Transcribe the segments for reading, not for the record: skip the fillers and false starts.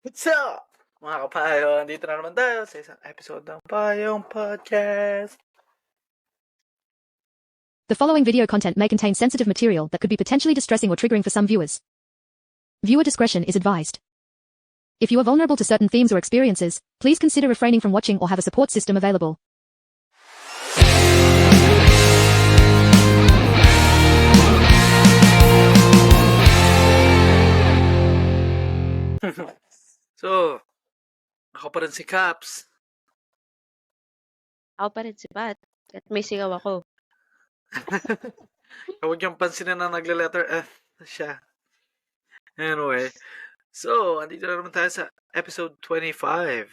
What's up, mga kapayo? Dito na naman tayo sa isang episode ng Payong Podcast. The following video content may contain sensitive material that could be potentially distressing or triggering for some viewers. Viewer discretion is advised. If you are vulnerable to certain themes or experiences, please consider refraining from watching or have a support system available. So, ako pa rin si Caps. Ako pa rin si Pat. At may sigaw ako. Huwag niyong pansinin na nagle-letter F siya. Anyway, so, andito na naman tayo sa episode 25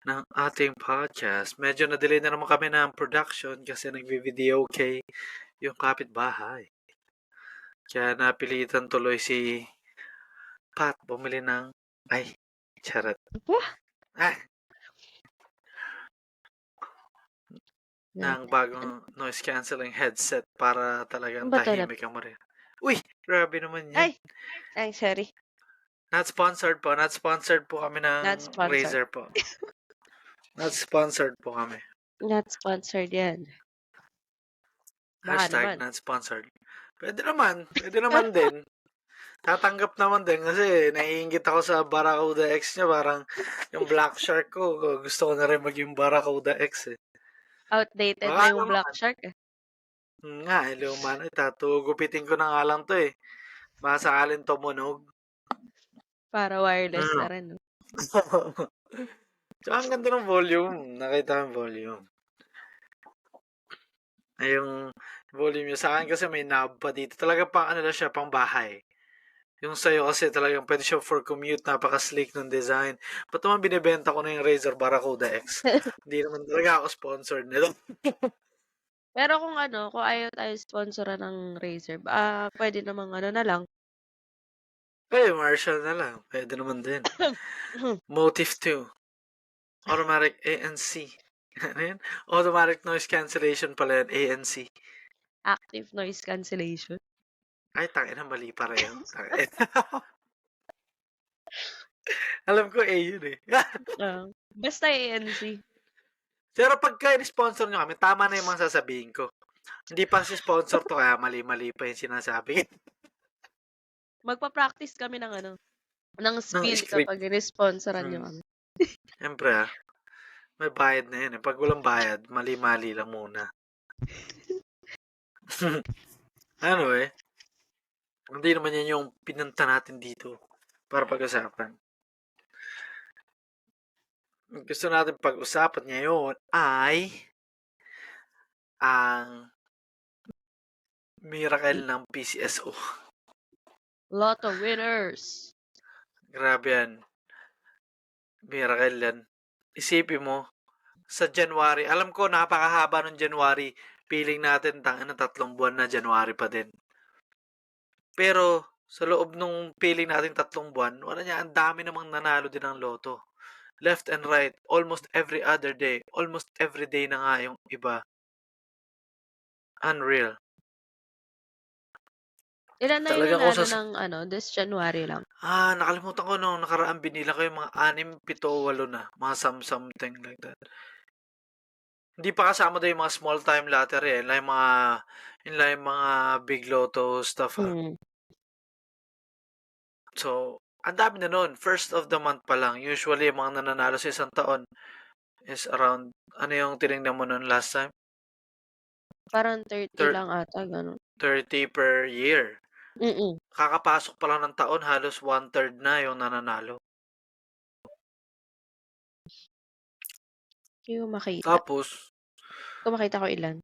ng ating podcast. Medyo na-delay na naman kami ng production kasi nagvi-video okay yung kapitbahay. Kaya napilitan tuloy si Pat bumili ng... Ay, charot. Ng bagong noise cancelling headset para talagang Ano ba to? tahimik ang marinig. Uy, grabe naman yan. Ay, sorry. Not sponsored po. Not sponsored po kami ng Not sponsored. Razer po. Not sponsored po kami. Not sponsored yan. Baka Hashtag naman. not sponsored. Pwede naman. Pwede naman din. Tatanggap naman din kasi naiingit ako sa Barracuda X niya. Parang yung Black Shark ko. Gusto ko na rin maging Barracuda X eh. Outdated Baka na yung naman. Black Shark eh. Nga, luma na. Gupitin ko na nga lang to eh. Baka sakaling tumunog. Para wireless na rin. No? So, ang ganda ng volume. Nakita yung volume. Ay, yung volume yun. Sa akin kasi may knob pa dito. Talaga pang ano na siya, pang bahay. Yung sa'yo kasi talagang pwede siya for commute. Napaka-sleek ng design. Ba't naman binibenta ko na yung Razer Barracuda X? Hindi naman talaga ako sponsored nito. Pero kung ayaw tayo sponsoran ng Razer, pwede namang na lang. Marshall na lang. Pwede naman din. Motive 2. Automatic ANC. Ano yun? Automatic noise cancellation pala yan. ANC. Active noise cancellation. Ay, tangina, mali pa rin. Alam ko yun eh. Basta ANC. Pero pagka in-sponsor nyo kami, tama na yung mga sasabihin ko. Hindi pa si sponsor to, kaya mali-mali pa yung sinasabi. Magpa-practice kami ng spiel script. kapag in-sponsoran nyo kami. Siyempre may bayad na yun eh. Pag walang bayad, mali-mali lang muna. Anyway, hindi naman yan yung pinunta natin dito para pag-usapan. Gusto natin pag-usapan ngayon ay ang miracle ng PCSO. Lotto winners. Grabe yan. Miracle yan. Isipin mo, sa January, alam ko napakahaba ng January, feeling natin 3 buwan na January pa din. Pero sa loob nung feeling natin 3 buwan, wala niya, ang dami namang nanalo din ng loto. Left and right, almost every other day, almost every day na nga yung iba. Unreal. Ilan na Talagang yung nanalo ng this January lang? Nakalimutan ko nung nakaraan binila ko yung mga 6, 7, 8 na. Mga something like that. Hindi pa kasama daw yung mga small time lottery eh. Yung mga big lotto stuff. So, ang dami na nun. First of the month pa lang. Usually, yung mga nananalo sa isang taon is around, ano yung tinignan mo nun last time? Parang 30 lang ata, gano'n. 30 per year. Mm-mm. Kakapasok pa lang ng taon, halos 1/3 na yung nananalo. Hindi ko makita. Tapos, Kung makita ko ilan.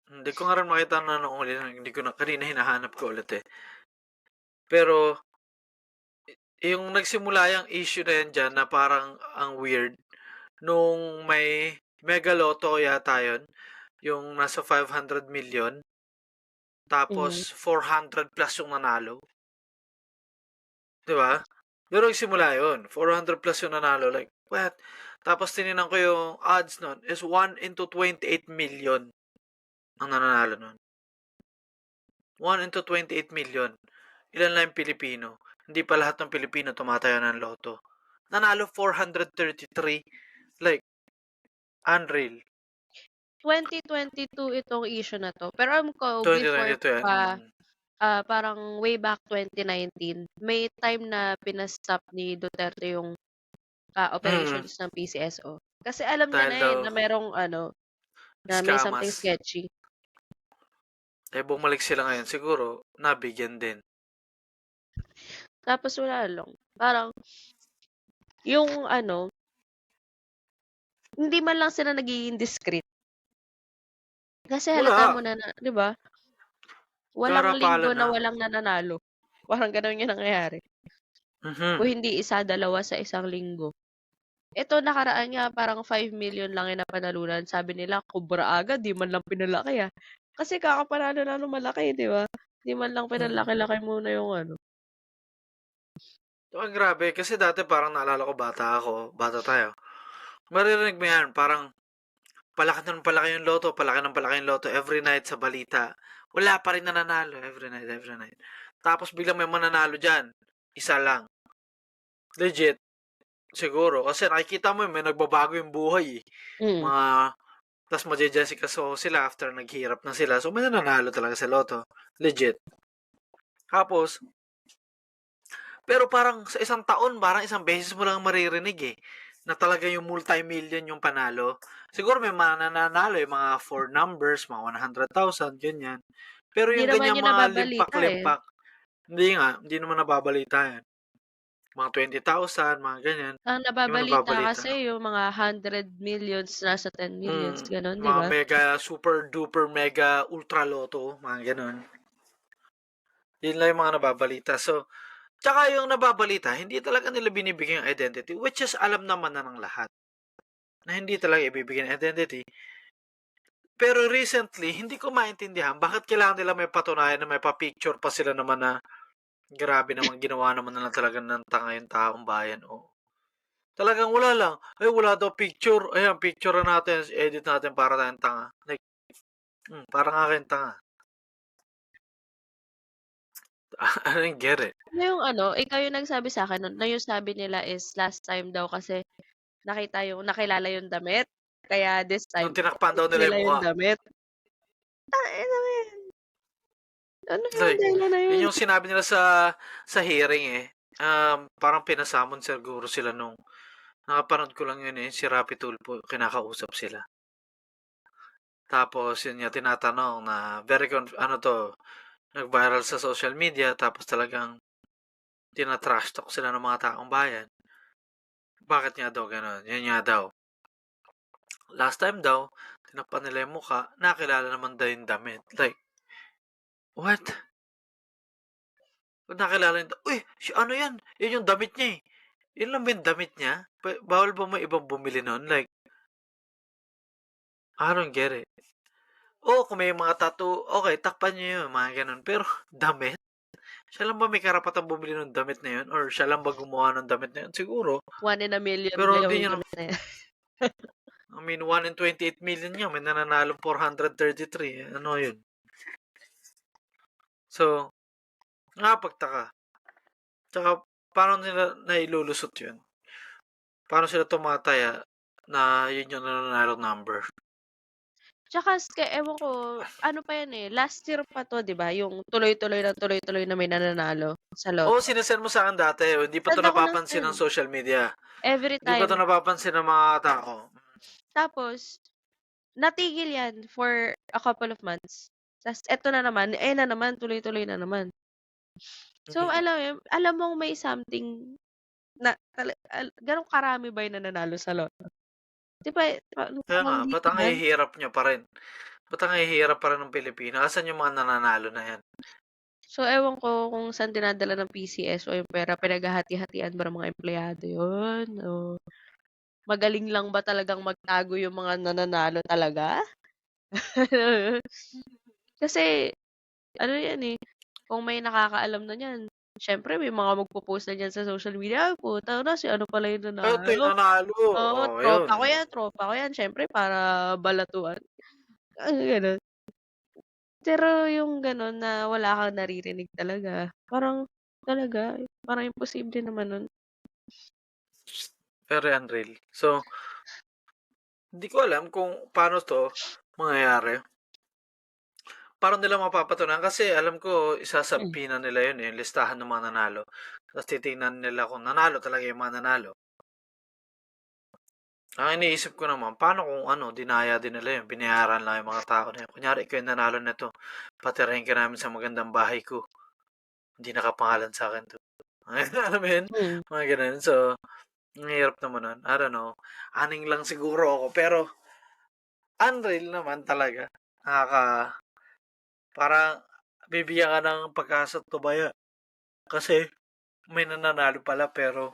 hindi ko nga rin makita na nung ulit. Hindi ko na, kanina hinahanap ko ulit eh. Pero, yung nagsimula yung issue na yan dyan na parang ang weird, nung may Mega Lotto yata yun, yung nasa 500 million, tapos 400 plus yung nanalo. Diba? Pero nagsimula yun, 400 plus yung nanalo, like, what? Tapos tininan ko yung odds nun, is 1 into 28 million ang nananalo nun. 1 into 28 million. Ilan lang yung Pilipino? Hindi pa lahat ng Pilipino tumatayo ng loto. nanalo 433. Like, unreal. 2022 itong issue na 'to, pero alam ko before 2022 yan. pa, parang way back 2019 may time na pina-stop ni Duterte yung, Mm. operations ng PCSO. Kasi alam niya Dahil na, daw na merong ano, na may something scammers. sketchy. Bumalik sila ngayon. Siguro, nabigyan din. Tapos wala lang, parang yung ano, hindi man lang sila nagiging discreet. Kasi halata mo Wala. na 'di ba? Walang Gara-pala linggo na na. walang nananalo. Parang gano'n yung nangyayari. O Mhm. hindi isa, dalawa sa isang linggo. Ito nakaraan nga parang 5 million lang yung napanalunan. Sabi nila kubra agad, di man lang pinalaki Kasi kakapanalo na ng malaki, di ba? Di man lang pinalaki-laki muna yung ano. Grabe. Kasi dati parang naalala ko, bata tayo. Maririnig mo yan, parang palaki ng palaki yung loto, palaki ng palaki yung loto every night sa balita. Wala pa rin nananalo every night, every night. Tapos biglang may mananalo dyan. Isa lang. Legit. Siguro. Kasi nakikita mo may nagbabago yung buhay Mm. Mga, tas maje-Jessica So sila after naghirap na sila. So may nananalo talaga sa loto. Legit. Tapos, pero parang sa isang taon, parang isang beses mo lang maririnig na talaga yung multi-million yung panalo. Siguro may mga nananalo, yung mga 4 numbers, mga 100,000, ganyan. Pero Hindi yung naman ganyan yun mga nababalita limpak-limpak, hindi naman nababalita yan. Mga 20,000, mga ganyan. Ang Hindi naman nababalita nababalita. kasi yung mga 100 millions, nasa 10 millions, gano'n, di Mga ba? mega, super duper mega ultra loto, mga ganun. Yun lang yung mga nababalita. So, tsaka yung nababalita, hindi talaga nila binibigyan yung identity, which is alam naman na ng lahat na hindi talaga ibibigyan ng identity. Pero recently, hindi ko maintindihan bakit kailangan nila may patunayan na may pa-picture pa sila naman na grabe naman ginawa naman nila talaga ng tanga yung taong bayan. O talagang wala lang. Ay, wala daw picture. Ayan, picture na natin. Edit natin para tayong tanga. Like, parang akin tanga. I don't get it. Ano yung ano, ikaw yung nagsabi sa akin nun, na yung sabi nila is last time daw kasi nakilala yung damit, kaya this Nung time tinakpan daw i-edit nila nila yung yung mukha. damit. Tangina yan. Ano yung Like, dahilan na yun? yun yung sinabi nila sa hearing parang pinasamon siguro sila nung nakapanood ko lang yun si Rapi Tulfo, kinakausap sila. Tapos yun niya tinatanong na nag-viral sa social media tapos talagang tinatrash talk sila ng mga taong bayan. Bakit nga daw ganun? Yun nga daw. Last time daw, tinakpan nila yung mukha, nakilala naman daw yung damit. Like, what? Nakilala yung, uy, ano yan? Yun yung damit niya eh. Yun lang ba yung damit niya? Bawal ba may ibang bumili nun? Like, I don't get it. Kung may mga tattoo, okay, takpan niyo yun, mga ganun. Pero, damit? Siya lang ba may karapatang bumili ng damit na yun? Or siya lang ba gumawa ng damit na yun? Siguro. 1 in a million Pero ba hindi yung niya, damit na yan? I mean, 1 in 28 million nga, may nananalo 433. Ano yun? So, nakapagtaka. Tsaka, paano nila nailulusot yun? Paano sila tumataya na yun yung nananalo number? Tsaka ewan ko, ano pa yan last year pa 'to 'di ba, yung tuloy-tuloy na may nananalo sa lotto. Sinesend mo sa akin dati. Hindi pa to Send ako ng napapansin ng send, social media. every Hindi pa to time. napapansin ng mga tao. Tapos natigil yan for a couple of months. Tas eto na naman, na naman, tuloy-tuloy na naman. So alam mong may something na gano'n karami ba yung nananalo sa lotto? 'Di ba, Kaya nga, mukhang ba't hindi ang na. hihirap nyo pa rin? Ba't ang hihirap pa rin ng Pilipino? Asan yung mga nananalo na yan? So, ewan ko kung saan dinadala ng PCSO yung pera, pinaghahati-hatian ba ng mga empleyado yun, o magaling lang ba talagang magtago yung mga nananalo talaga? Kasi ano yan, kung may nakakaalam na niyan, siyempre may mga magpo-post na diyan sa social media, "Ay puta na si ano pala yung Ito yung nanalo." nanalo. Oo, Yun. tropa ko yan, siyempre para balatuan, gano'n. Pero yung gano'n na wala kang naririnig talaga, parang talaga, parang imposible naman nun. Very unreal. So, hindi ko alam kung paano to mangyayari. Paano nila mapapatunayan kasi alam ko isasabihan nila yun listahan ng mga nanalo. Tapos titingnan nila kung nanalo talaga yung mga nanalo. Ang iniisip ko naman, paano kung dinaya din nila yun, binayaran lang yung mga tao na yun. Kunyari, ikaw yung nanalo na to, patirahin ka namin sa magandang bahay ko. Hindi nakapangalan sa akin to. Alam mo yun? Mga ganun. So, ang hirap naman nun. I don't know. Aning lang siguro ako. Pero, unreal naman talaga. Parang, bibigyan ka ng pag-asa tumaya. Kasi, may nananalo pala pero,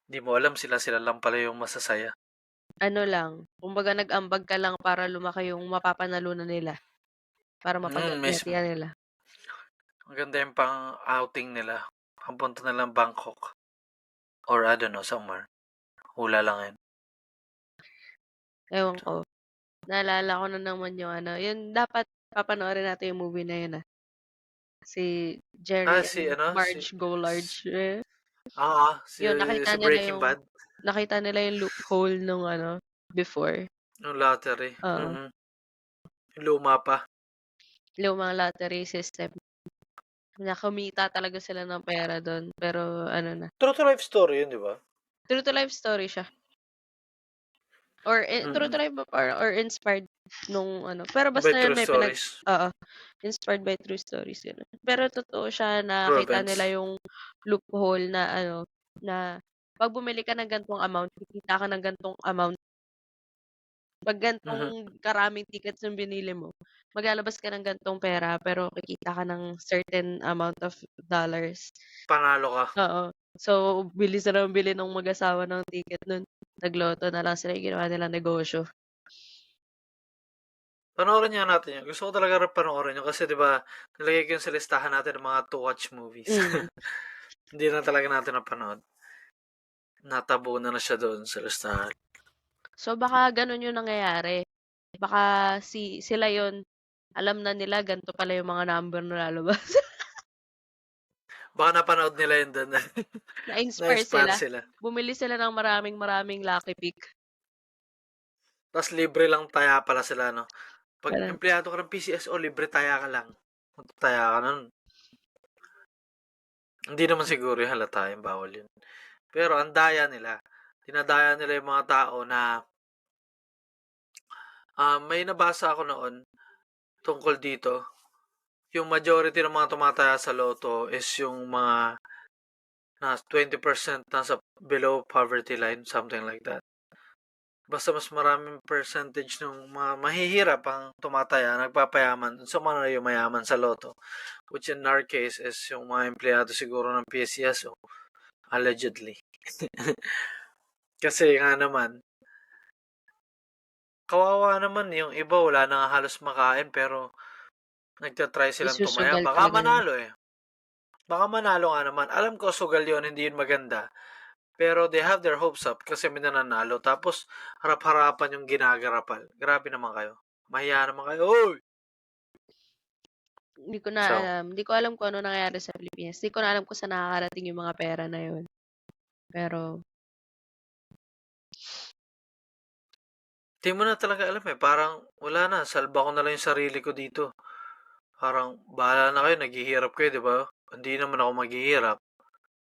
hindi mo alam sila lang pala yung masasaya. Ano lang, kumbaga nag-ambag ka lang para lumaki yung mapapanalunan nila. Para Mismo. mapag-hati-hatian nila. Maganda yung pang-outing nila. Pampunta na lang Bangkok. Or I don't know, somewhere. Hula lang yun. Ewan ko. Naalala ko na naman yung yun dapat papanoorin natin yung movie na yun Si Jerry and Marge Go Large. Yun, si Breaking Bad. Nakita nila yung loophole nung before. Yung lottery. Oo. Luma pa. Lumang lottery system. Nakumita talaga sila ng pera doon. Pero na. True to life story yun, di ba? True to life story siya. Or true to life or inspired nung Pero basta by yun true stories. inspired by true stories yun. Pero totoo siya na nakita nila yung loophole na na pag bumili ka ng gantong amount, kikita ka ng gantong amount. Pag gantong karaming tickets yung binili mo, maglalabas ka ng gantong pera pero kikita ka ng certain amount of dollars. Panalo ka. Oo. So, bilis na lang bili ng mag-asawa ng ticket nun. Nagloto na lang sila yung ginawa nilang negosyo. Panoorin niya natin yun. Gusto ko talaga panoorin yun kasi diba, nilagay ko yun sa listahan natin ng mga to-watch movies. Hindi na talaga natin napanood. Natabo na siya doon sa listahan. So, baka ganun yung nangyayari. Baka sila yon alam na nila, ganito pala yung mga number na lalabas. Baka napanood nila yun doon. Na-inspire sila. Bumili sila ng maraming lucky pick. Tapos libre lang taya pala sila, no? Pag empleyado ka ng PCSO, libre taya ka lang. Taya ka nun. Hindi naman siguro yung halata yung bawal yun. Pero ang daya nila. Dinadaya nila yung mga tao na may nabasa ako noon tungkol dito. Yung majority ng mga tumataya sa loto is yung mga 20% nasa below poverty line, something like that. Basta mas maraming percentage ng mga mahihirap ang tumataya, nagpapayaman sa mga yung mayaman sa loto. Which in our case is yung mga empleyado siguro ng PSCSO. Allegedly. Kasi nga naman, kawawa naman yung iba, wala na halos makain pero nagtatry silang tumaya. Baka manalo Baka manalo nga naman. Alam ko sugal yun, hindi yun maganda. Pero they have their hopes up kasi may nananalo. Tapos harap-harapan yung ginagarapal. Grabe naman kayo. Mahiya naman kayo. Oy! Hindi ko na alam. Hindi ko alam kung ano nangyayari sa Pilipinas. Hindi ko na alam kung saan nakakarating yung mga pera na yun. Pero di mo na talaga alam Parang wala na. Salba ko na lang yung sarili ko dito. Parang bahala na kayo. Naghihirap kayo, di ba? Hindi naman ako maghihirap.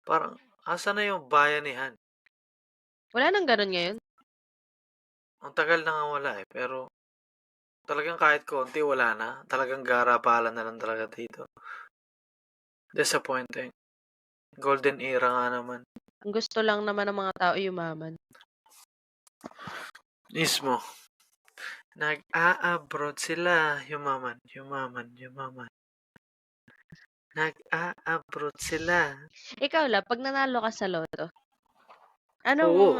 Parang asa na yung bayanihan? Wala nang ganun ngayon? Ang tagal na nga wala Pero talagang kahit konti wala na. Talagang garapalan na lang talaga dito. Disappointing. Golden era nga naman. Ang gusto lang naman ng mga tao yumaman. Mismo. Nag-a-abroad sila. Yumaman. Nag-a-abroad sila. Ikaw lang, pag nanalo ka sa loto, anong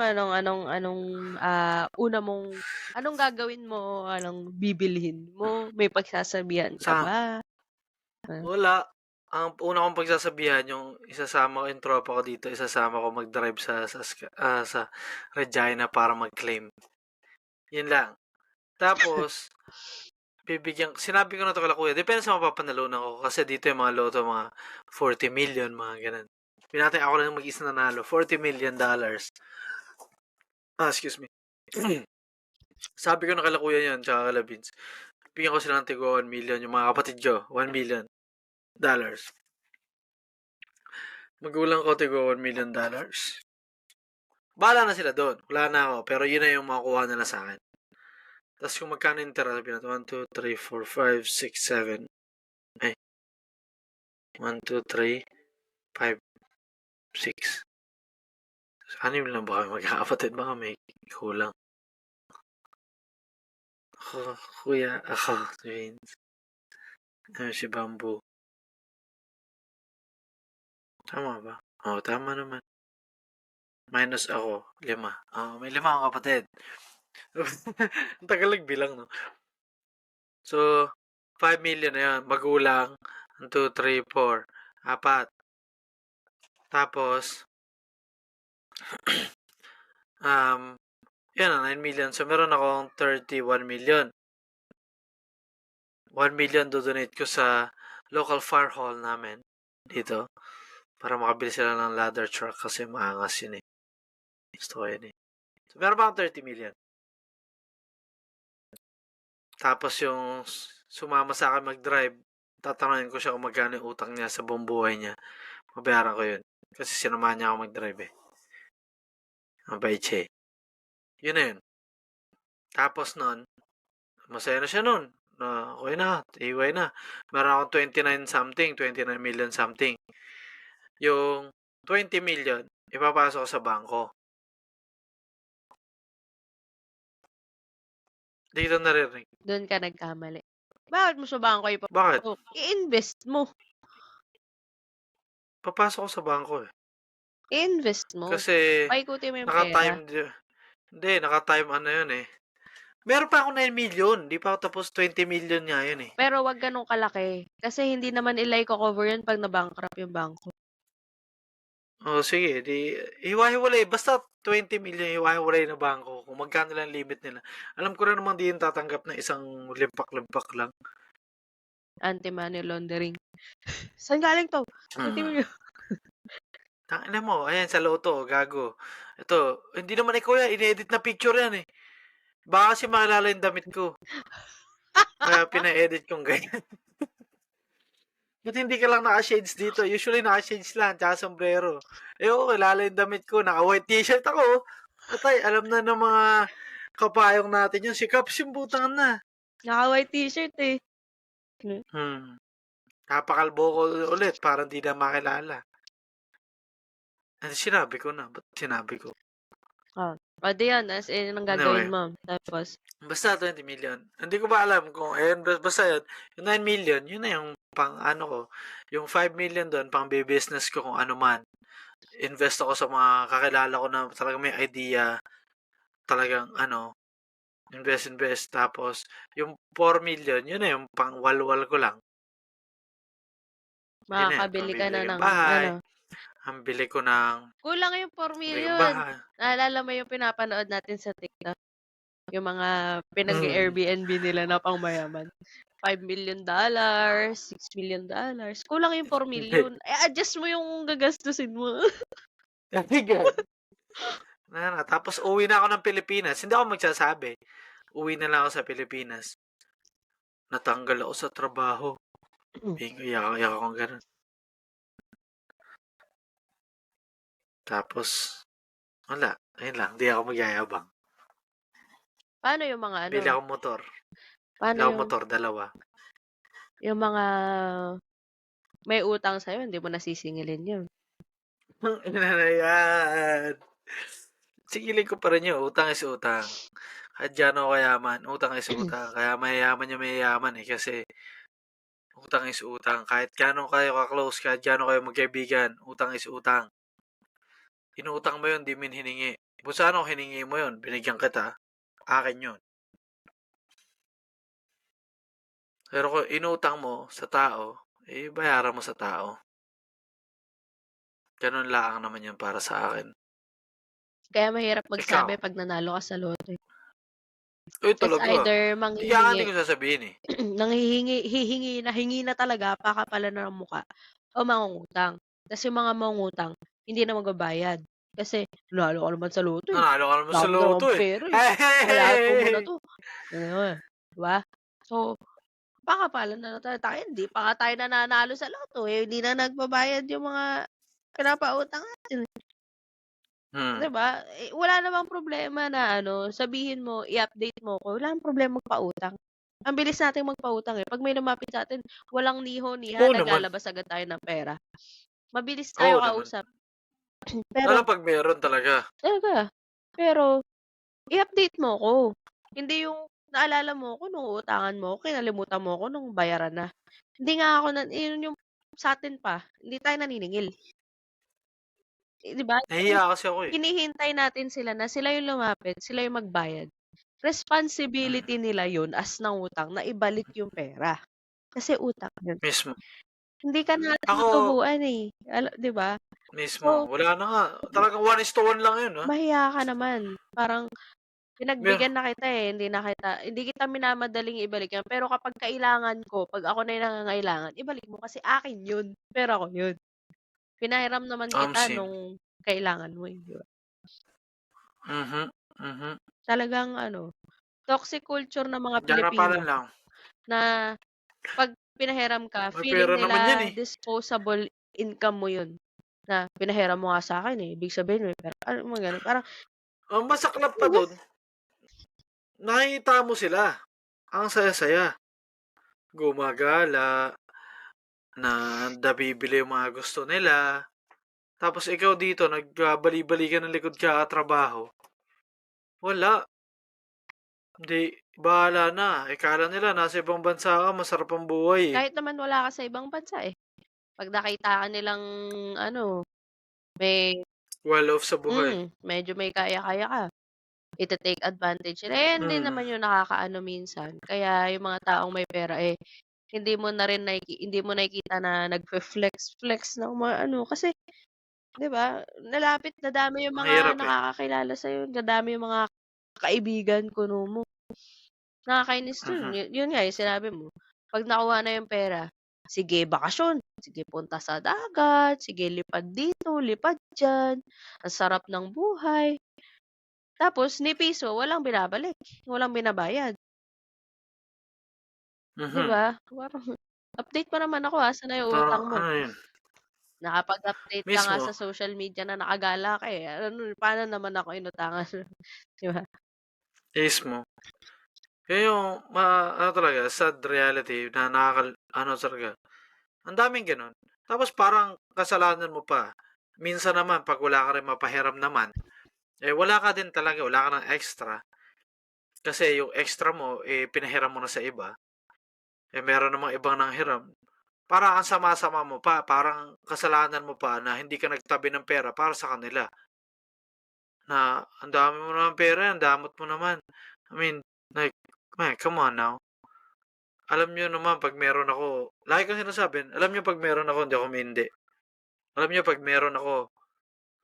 gagawin mo? Anong bibilhin mo? May pagsasabihan ka ba? Wala. Ang una kong pagsasabihan, yung isasama ko yung tropa ko dito, isasama ko mag-drive sa Regina para mag-claim. Yun lang. Tapos, sinabi ko na to kala kuya, depende sa mapapanalunan ko. Kasi dito yung mga loto, mga 40 million, mga ganun. Pinatay ako lang mag-isa nanalo, $40 million. Excuse me. Sabi ko na kala kuya yan, tsaka kala Vince. Bigyan ko sila ng tigo 1 million, yung mga kapatid ko, $1 million. Magulang ko tigo $1 million. Bahala na sila doon. Wala na ako. Pero yun na yung makukuha nila sa akin. Tapos kung magkano yung tira, sabi natin, 1, 2, 3, 4, 5, 6, 7. Ay. 1, 2, 3, 5, 6. Anim lang ba kami magkakapatid? Baka may kulang. Ako, kuya, ako, Vince. Si Bamboo. Tama ba? Oo, tama naman. Minus ako, 5. May 5 akong kapatid. Ang tagal bilang, no? So, 5 million na yan. Magulang. 1, 2, 3, 4. 4. Tapos, yan na, 9 million. So, meron akong 31 million. 1 million dodonate ko sa local fire hall namin dito para makabili sila ng ladder truck kasi maangas yun eh. Gusto ko yun eh. So, meron pa akong 30 million. Tapos yung sumama sa akin mag-drive, tatanungin ko siya kung magkano yung utang niya sa buong buhay niya. Mabayaran ko yun. Kasi sinamahan niya ako mag-drive eh. Mabait siya eh. Yun na yun. Tapos nun, masaya na siya nun. Okay na, iway na. Meron akong 29 something, 29 million something. Yung 20 million, ipapasok ko sa bangko. Dito narinig. Doon ka nagkamali. Bakit mo sa bangko Bakit? I-invest mo. Papasok ko sa bangko eh. I-invest mo. Kasi, Paikuti mo yung pera. naka-time ano yun eh. Meron pa ako 9 million. Di pa ako tapos 20 million nga yun eh. Pero wag ganun kalaki. Kasi hindi naman nila i-cover yun pag nabankrupt yung bangko. Sige. Di, hiwa-hiwalay. Basta 20 million hiwa-hiwalay na bangko. Kung magkano lang limit nila. Alam ko rin naman di yung tatanggap na isang limpak-limpak lang. Anti-money laundering. Saan galing to? Tangina mo. Ayan, sa loto. Gago. Ito, hindi naman ikaw yan. In-edit na picture yan eh. Baka kasi maalala yung damit ko. Kaya pina-edit kong ganyan. Ba't hindi ka lang naka-shades dito? Usually naka-shades lang, tsaka sombrero. Kilala yung damit ko. Naka-white t-shirt ako. Patay, alam na ng mga kapayong natin yun. Si Caps yung butang na. Naka-white t-shirt eh. Napakalbo ko ulit. Parang di na makilala. Sinabi ko na. Ba't sinabi ko? O di yan, as in, ang gagawin mo. Tapos, basta 20 million. Hindi ko ba alam kung, basta yun. Yung 9 million, yun na yung pang ano ko. Yung 5 million doon, pang business ko kung ano man. Invest ako sa mga kakilala ko na talagang may idea. Talagang invest. Tapos, yung 4 million, yun na yung pang walwal ko lang. makakabili ka na ng, bahay. Ang bili ko ng... Kulang yung 4 million. Naalala mo yung pinapanood natin sa TikTok? Yung mga pinag-Airbnb nila na pang mayaman. $5 million, $6 million. Kulang yung 4 million. Adjust mo yung gagastusin mo. Tapos uwi na ako ng Pilipinas. Hindi ako magsasabi. Uwi na lang ako sa Pilipinas. Natanggal ako sa trabaho. Iyak akong ganun. Tapos, wala. Ayun lang. Hindi ako magyayabang. Paano yung mga Bili akong motor. Paano yung motor, 2. Yung mga may utang sa'yo, hindi mo nasisingilin yun. Yan. Singilin ko pa rin yun. Utang is utang. Kahit dyan ako kayaman, utang is utang. Kaya mayayaman yung mayayaman eh. Kasi utang is utang. Kahit gano'n kayo ka-close, kahit gano'n kayo magkaibigan, utang is utang. Inuutang mo yun, di min hiningi. Kung saan ako hiningi mo yun, binigyan kita, akin yun. Pero kung inutang mo sa tao, bayaran mo sa tao. Ganun lang naman yun para sa akin. Kaya mahirap magsabi pag nanalo ka sa loto. Talaga. It's either manghihingi. Kaya hindi ko sasabihin eh. hingi na talaga, pakapala na ng muka. O mangungutang. Kasi yung mga mangungutang, hindi na magbabayad. Kasi nanalo ka naman sa loto, eh. Nanalo ka naman sa Dami ko loto, namang eh. pera, eh. Lalato mo na 'to. Di ba? So, pakapalan na lang tayo. Hindi pa nga tayo nananalo sa loto, eh, hindi na nagbabayad yung mga pinapautang natin. Hmm. 'Di ba? Eh, wala namang problema na sabihin mo, i-update mo ko, wala namang problema magpautang. Ang bilis nating magpautang, eh. 'Pag may lumapit sa'tin, walang niho-niha, Oo naman. naglalabas agad tayo ng pera. Mabilis Oo tayo naman. kausap. Lalo Pero 'pag meron talaga. talaga, pero i-update mo ko. Hindi yung naalala mo ko nung uutangan mo ko, kinalimutan mo ko nung bayaran na. Hindi nga ako yun yung sa'tin pa, hindi tayo naniningil. Eh, 'di ba? Nahihiya kasi ako, eh. Hinihintay natin sila na sila yung lumapit, sila yung magbayad. Hmm, Responsibility nila yun as nangutang na ibalik yung pera. Kasi utang yun. mismo. Hindi ka natin Ako matubuan, eh, 'di ba? mismo, So, wala na nga. Talagang 1:1 lang 'yun, mahiya ka naman. Parang Mer pinagbigyan na kita, eh, hindi kita minamadaling ibalik yan, pero kapag kailangan ko, 'pag ako na yung nangangailangan, ibalik mo kasi akin yun, pera ko yun. Pinahiram naman kita same. nung kailangan mo, eh, 'di ba? Mhm, mhm. Talagang toxic culture ng mga Jarapalan Pilipino lang. na 'pag pinahiram ka, May feeling pera naman 'yan, nila eh. disposable income mo yun, na pinahiram mo nga sa'kin, eh, ibig sabihin may pera alam mo gano'n, parang Ang masaklap pa do'n, nakikita mo sila, ang saya-saya, gumagala, na nabibili yung mga gusto nila, tapos ikaw dito nagbabali-balikan ng likod kakatrabaho. Wala, hindi, bahala na. Akala nila nasa ibang bansa ka, masarap ang buhay, eh. kahit naman wala ka sa ibang bansa, eh. 'Pag nakita ka nilang may Well off sa buhay. medyo may kaya-kaya ka, ite-take advantage nila. Eh, yan din Mm, naman yung nakakaano minsan, kaya yung mga taong may pera, eh, hindi mo nakikita na nagfe-flex-flex ng mga kasi 'di ba, dadami yung mga mahirap, eh. nakakakilala sa'yo, dadami yung mga kaibigan, kuno mo. Nakakainis dun, Mhm, yun nga yung sinabi mo, 'pag nakuha na yung pera, sige bakasyon, sige punta sa dagat, sige lipad dito, lipad diyan, ang sarap ng buhay. Tapos ni piso walang binabalik, walang binabayad, 'di mhm. ba? Parang update mo naman ako, saan na yung Parang utang mo? ano 'yun, Nakapag-update ka nga sa mismo, social media na nakagala ka, eh, paano naman ako inutangan, 'di ba? mismo. 'Yun yung ano talaga, sad reality na ano talaga, ang daming gano'n. Tapos parang kasalanan mo pa. Minsan naman 'pag wala ka ring mapahiram naman, eh, wala ka din talaga, wala ka ng extra. Kasi yung extra mo, eh, pinahiram mo na sa iba. Eh, meron namang ibang nanghiram. Parang ang sama-sama mo pa, parang kasalanan mo pa na hindi ka nagtabi ng pera para sa kanila. Na ang dami mo naman pera, ang damot mo naman. I mean, like, man, come on now. Alam niyo naman 'pag meron ako, lagi kong sinasabi, alam niyo 'pag meron ako hindi ako umindi. Alam niyo 'pag meron ako,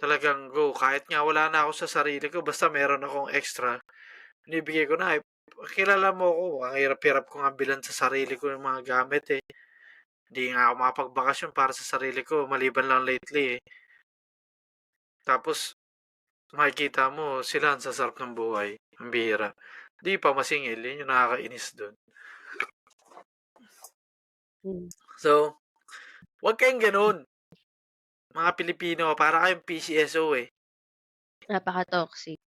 talagang go. Kahit nga wala na ako sa sarili ko, basta meron akong extra, binibigay ko na, eh. Kilala mo ako, ang hirap-hirap ko nga bilhan sa sarili ko yung mga gamit, eh. Hindi nga ako makapagbakasyon para sa sarili ko, maliban lang lately, eh. Tapos makikita mo sila ang sasarap ng buhay, ang bihira. 'Di pa masingil, yun yung nakakainis dun. Hmm, So, 'wag kayong gano'n, mga Pilipino, para kayong PCSO, eh. napaka-toxic.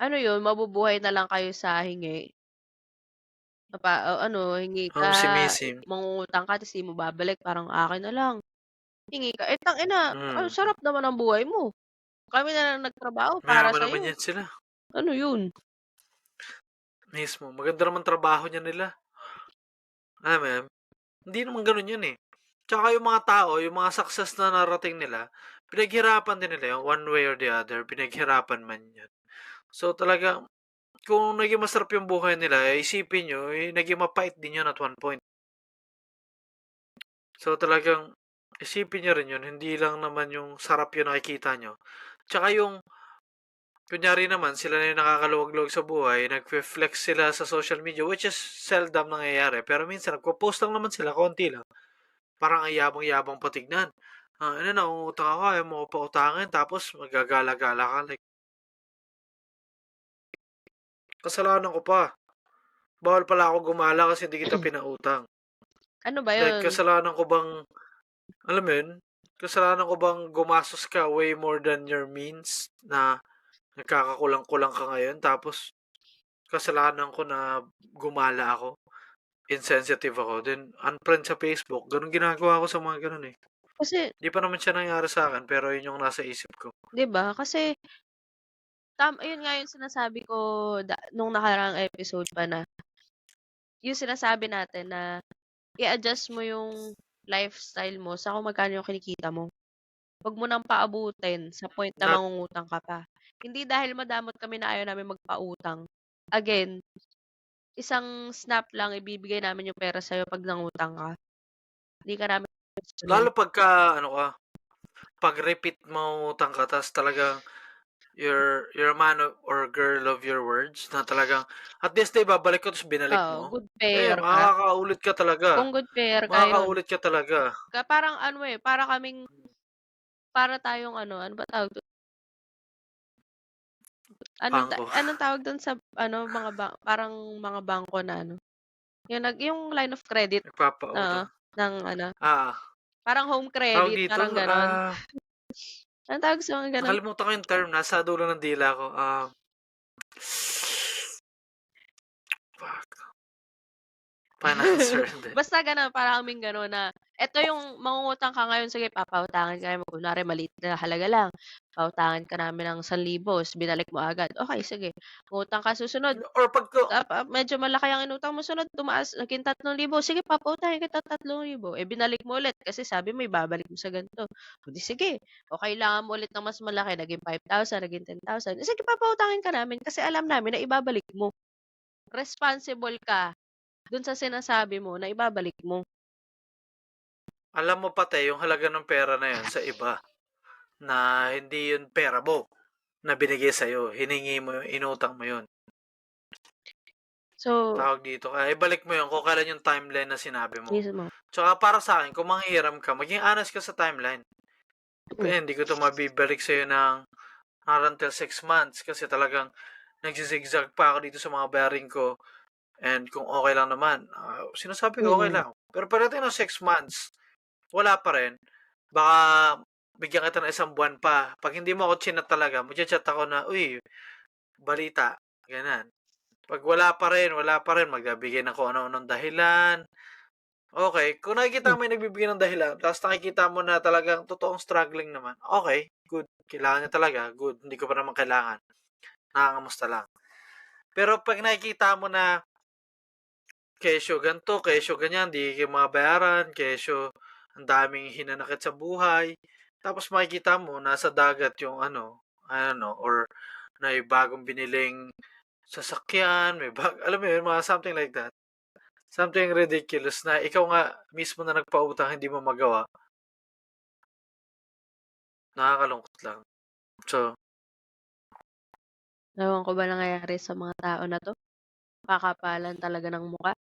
Ano yun, mabubuhay na lang kayo sa hingi, hingi ka, Simisim. mangungutang ka ta's di mo babalik, parang akin na lang, hingi ka, eh, tang-ina, Hmm, sarap naman ng buhay mo. Kami na lang nagtrabaho para mayaman naman sa'yo, yan sila, ano yun? mismo. Maganda naman trabaho niyan nila, alam mo yun? Hindi naman gano'n yun, eh. Tsaka yung mga tao, yung mga success na narating nila, pinaghirapan din nila yung one way or the other, pinaghirapan man yan. So, talagang kung naging masarap yung buhay nila, eh, isipin niyo, eh, naging mapait din yun at one point. So, talagang isipin niyo rin yun, hindi lang naman yung sarap yung nakikita niyo. Tsaka yung kunyari naman sila na yung nakakaluwag-luwag sa buhay, nagfe-flex sila sa social media, which is seldom nangyayari. Pero minsan nagpo-post lang naman sila, konti lang. Parang ang yabang-yabang pa tignan. nangungutang ako, ayaw mo ko pa utangin, tapos magagala-gala ka. Like, kasalanan ko pa. Bawal pala ako gumala kasi hindi kita pinautang. Ano ba Like, yun? kasalanan ko bang, alam mo yun, kasalanan ko bang gumastos ka way more than your means na nagkakakulang-kulang ka ngayon, tapos kasalanan ko na gumala ako, insensitive ako, then unfriend sa Facebook. Ganun ginagawa ko sa mga ganun eh. Kasi, Di pa naman siya nangyari sa akin, pero yun yung nasa isip ko. 'di ba? Kasi ayun nga yung sinasabi ko nung nakaraang episode pa na yung sinasabi natin na i-adjust mo yung lifestyle mo sa kung magkano yung kinikita mo. Huwag mo nang paabutin sa point na Not, mangungutang ka pa. Hindi dahil madamot kami na ayaw namin magpautang. Again, isang snap lang ibibigay namin yung pera sa'yo pag nangutang ka. Hindi ka namin lalo pagka, pag repeat mo utang ka, tas talagang you're a man or girl of your words, na talagang at this day babalik ko tapos binalik Oo, mo. good pair ka. Makakaulit ka talaga. Kung good pair ka yun. Makakaulit ka talaga. Parang para tayong ano ba tawag doon? Bangko. Anong tawag doon sa parang mga bangko na yung line of credit, oo, Nagpapautang. ng parang home Tawag credit, dito, parang gano'n. Anong tawag sa mga gano'n? nakalimutan ko yung term, nasa dulo ng dila ko. Fuck. Financial din. Basta gano'n, parang kaming gano'n na, eto yung mangungutang ka ngayon, sige papautangin ka namin, kunwari maliit na halaga lang, pautangin ka namin ng 1,000, binalik mo agad. Okay, sige. Utang ka susunod, Or pag medyo malaki ang inutang mo, sunod tumaas, naging 3,000, sige papautangin kita 3,000. Binalik mo ulit kasi sabi mo ibabalik mo sa ganito. O di sige, o kailangan mo ulit ng mas malaki, naging 5,000, naging 10,000. Sige, papautangin ka namin kasi alam namin na ibabalik mo. Responsible ka dun sa sinasabi mo na ibabalik mo. alam mo pati yung halaga ng pera na yun sa iba, na hindi yun pera mo na binigay sa'yo, hiningi mo yun, inutang mo yun. So, Tawag dito, ibalik mo yun kung kailan yung timeline na sinabi mo. mismo. Tsaka para sa akin, kung manghihiram ka, maging honest ka sa timeline. Kaya hindi ko to mabibalik sa'yo ng not until 6 months kasi talagang nagsisigzag pa ako dito sa mga bearing ko. And kung okay lang naman, sinasabi ko okay lang. Pero pagdating ng 6 months, wala pa rin, baka bigyan kita ng 1 buwan pa. Pag hindi mo ako chinat talaga, mag-chat ako na, uy, balita, ganyan. Pag wala pa rin, magbibigay ng kung ano-anong dahilan. Okay, kung nakikita mo may nagbibigay ng dahilan, tapos nakikita mo na talagang totoong struggling naman, okay, good. Kailangan niya talaga, good. Hindi ko pa naman kailangan. Nakakamusta lang. Pero pag nakikita mo na kesyo ganito, kesyo ganyan, di kayo mabayaran, kesyo ang daming hinanakit sa buhay, tapos makikita mo nasa dagat yung or may bagong biniling sasakyan, alam mo yun, mga something like that. Something ridiculous na ikaw nga mismo na nagpautang, hindi mo magawa. Nakakalungkot lang. So, Ewan ko ba nangyayari sa mga tao na to? Kakapalan talaga ng mukha.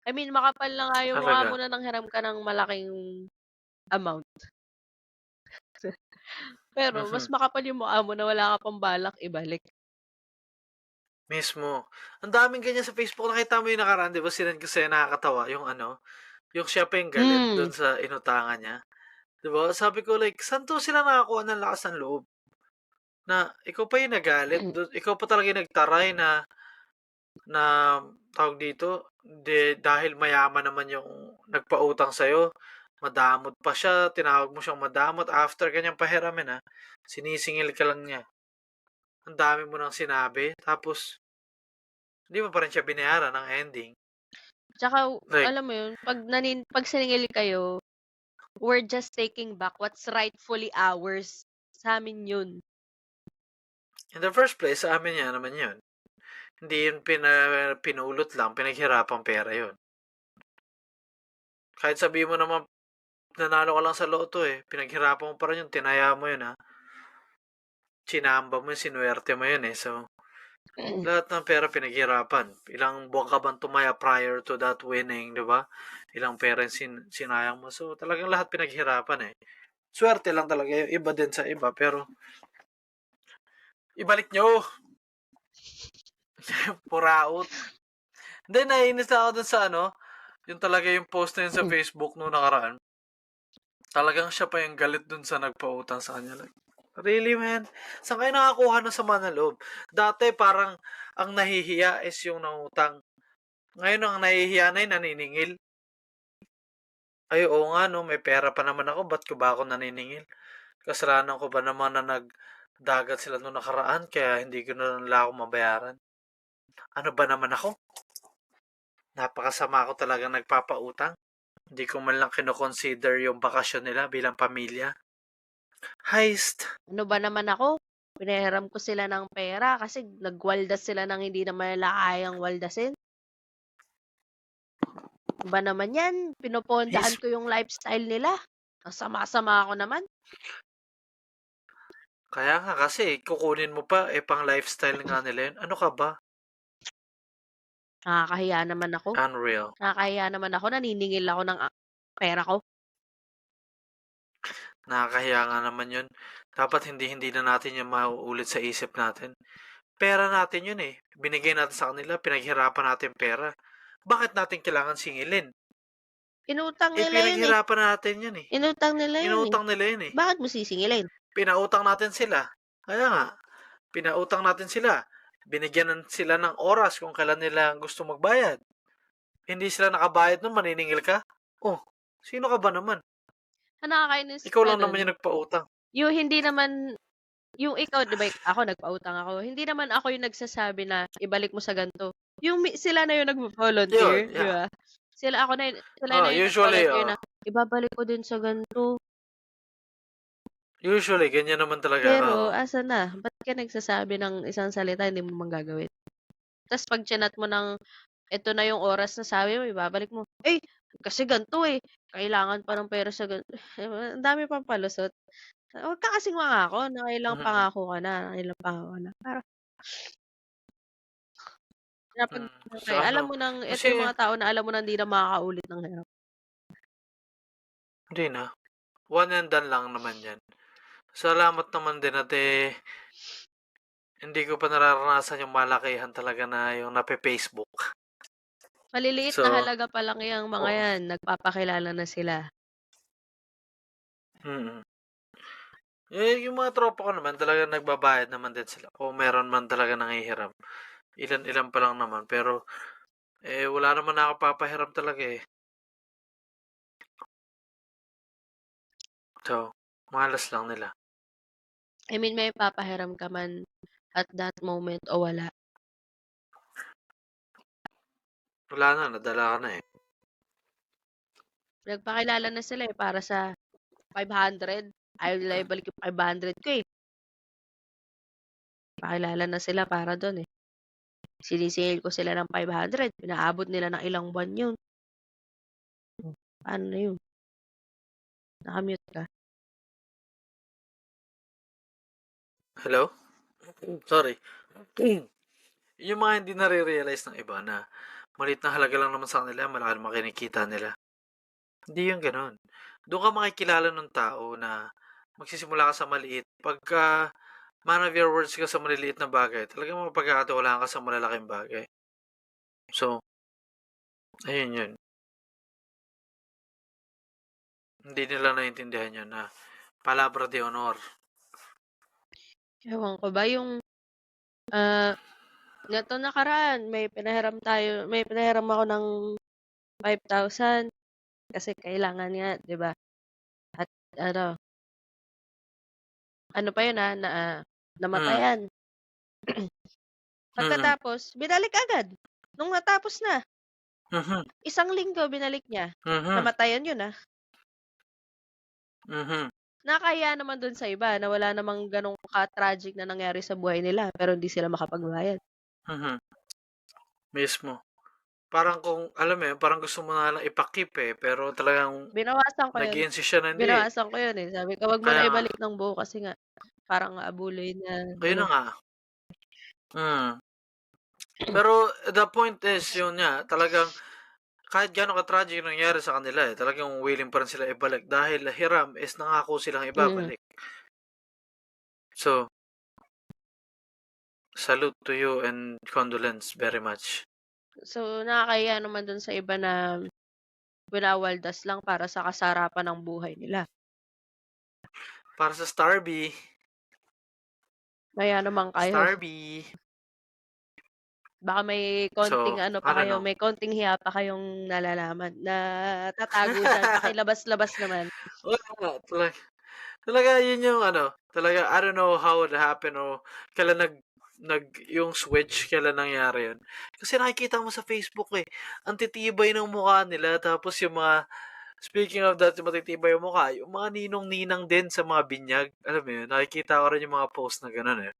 I mean, makapal na nga yung mukha talaga. mo na nanghiram ka ng malaking amount. Pero mas makapal yung mukha mo na wala ka pang balak ibalik. Mismo. Ang daming ganyan sa Facebook. Nakita mo yung nakaraan, di ba? Sinend ko sa'yo, nakakatawa. Yung siya pa yung galit doon sa inutangan niya. Di ba? Sabi ko, like, saan to sila nakakuha ng lakas ng loob? Na ikaw pa yung nagalit. Ikaw pa talaga yung nagtaray na tawag dito, dahil mayaman naman yung nagpautang sa'yo, madamot pa siya, tinawag mo siyang madamot, after kanyang pahiramin sinisingil ka lang niya. Ang dami mo nang sinabi, tapos, hindi mo pa rin siya binayaran ng ending. Tsaka, Like, alam mo yun, pag siningil kayo, we're just taking back what's rightfully ours. Sa amin yun. in the first place, sa amin yan naman yun. Hindi yun pinulot lang, pinaghirapang pera yun. Kahit sabihin mo naman, nanalo ka lang sa loto pinaghirapan mo pa rin yun, tinaya mo yun Chinamba mo yun, sinuwerte mo yun So, lahat ng pera pinaghirapan. Ilang buwan ka bang tumaya prior to that winning, di ba? Ilang pera sinayang mo. So, talagang lahat pinaghirapan Swerte lang talaga yung iba din sa iba, pero ibalik nyo. Puraot. Then, naiinis na ako dun sa yung talaga yung post na yun sa Facebook noong nakaraan. Talagang siya pa yung galit dun sa nagpautang sa kanya. Like, really, man? Saan kayo nakakuha ng sama ng loob? Dati, parang ang nahihiya is yung nangutang. Ngayon, ang nahihiya na yung naniningil. Ay, oo nga, no, may pera pa naman ako. Ba't ko ba ako naniningil? Kasalanan ko ba naman na nagdagat sila noong nakaraan, kaya hindi ko na nila ako mabayaran? Ano ba naman ako? Napakasama ko talaga nagpapautang. Hindi ko man lang kinoconsider yung bakasyon nila bilang pamilya. Heist. Ano ba naman ako? Pinahiram ko sila ng pera kasi nagwaldas sila ng hindi naman nila kayang waldasin. Ano ba naman yan? Pinopondaan ko yung lifestyle nila. Ang sama-sama ako naman. Kaya nga kasi, kukunin mo pa, pang lifestyle nga nila yun. Ano ka ba? Nakakahiya naman ako. Unreal. Nakakahiya naman ako. Naniningil ako ng pera ko. Nakakahiya nga naman yun. Dapat hindi na natin yung mauulit sa isip natin. Pera natin yun eh. Binigay natin sa kanila, pinaghirapan natin pera. Bakit natin kailangan singilin? Inutang nila yun eh. Pinaghirapan natin yun eh. Inutang nila yun Inutang nila yun eh. Bakit mo sisingilin? Pinautang natin sila. Kaya nga, pinautang natin sila. Binigyan sila ng oras kung kailan nila gusto magbayad. Hindi sila nakabayad nun, maniningil ka? Oh, sino ka ba naman? Nakakainis. Ikaw lang naman yung nagpautang. Yung hindi naman, yung ikaw, di ba, ako nagpautang ako. Hindi naman ako yung nagsasabi na ibalik mo sa ganito. Yung sila na yung nag-volunteer, di ba? Sila na yung usually, nag-volunteer na ibabalik ko din sa ganito. Usually, ganyan naman talaga. Pero, asa na? Ba't ka nagsasabi ng isang salita hindi mo manggagawin? Tapos pag chinat mo ng ito na yung oras na sabi mo, ibabalik mo. Kasi ganito eh. Kailangan pa ng pera sa ganito. Ang dami pang palusot. Huwag ka kasing mangako. Nakailang pangako ka na. Para, alam mo nang, ito yung mga tao na alam mo na hindi na makakaulit ng hirap. Hindi na. One and done lang naman yan. Salamat naman din at hindi ko pa nararanasan yung malakihan talaga na yung nape-Facebook. Maliliit na halaga pa lang yung mga yan. Nagpapakilala na sila. Yung mga tropa ko naman talaga nagbabayad naman din sila. O meron man talaga nangihiram. Ilan pa lang naman. Pero wala naman ako papahiram talaga eh. So, malas lang nila. I mean, may papahiram ka man at that moment o wala? Wala na, nadala ka na eh. Nagpakilala na sila eh, para sa 500. Ayaw nila ibalik yung 500 ko eh. Pakilala na sila para doon eh. Sinisingil ko sila ng 500. Pinaabot nila ng ilang buwan yun. Paano na yun? Nakamute ka. Hello? Sorry. Yung mga hindi nare-realize ng iba na maliit na halaga lang naman sa kanila, malaki naman kinikita nila. Hindi yung ganun. Doon ka makikilala ng tao na magsisimula ka sa maliit. Pagka man of your words ka sa maliliit na bagay, talagang mapagkakatiwalaan ka sa malalaking bagay. So, ayun yun. Hindi nila naintindihan yun na palabra de honor. Ewan ko ba yung neto nakaraan, may pinahiram ako ng 5,000 kasi kailangan nga, 'di ba? At ano pa yun namatayan. Pagkatapos, binalik agad. Nung natapos na. 1 linggo binalik niya. Namatayan yun Nakakahiya naman dun sa iba na wala namang ganong ka-tragic na nangyari sa buhay nila pero hindi sila makapagbayad. Mismo. Parang kung, alam mo yun, parang gusto mo na lang ipakip eh, pero talagang binawasan ko yun. nag-i-insist siya na hindi. Binawasan ko yun eh. Sabi ko, wag mo na ibalik ng buo kasi nga, parang abuloy na. Ayun na nga. Pero the point is, yun nga, talagang kahit gaano ka-tragic yung nangyari sa kanila talagang willing pa rin sila ibalik dahil hiram is nangako silang Mm. ibabalik. So, salute to you and condolence very much. So, nakakahiya naman dun sa iba na winawaldas lang para sa kasarapan ng buhay nila. Para sa Starby. Kaya naman kayo. Starby. Baka may konting So, ano pa ano kayo, no? may konting hiya pa kayong nalalaman na tatago dyan. Pakilabas-labas naman. Wala, talaga yun yung talaga I don't know how it happened o kailan yung switch, kailan nangyari yun. Kasi nakikita mo sa Facebook ang titibay ng mukha nila, tapos yung mga, speaking of that, yung matitibay yung mukha, yung mga ninong-ninang din sa mga binyag, alam mo yun, nakikita ko rin yung mga post na gano'n eh.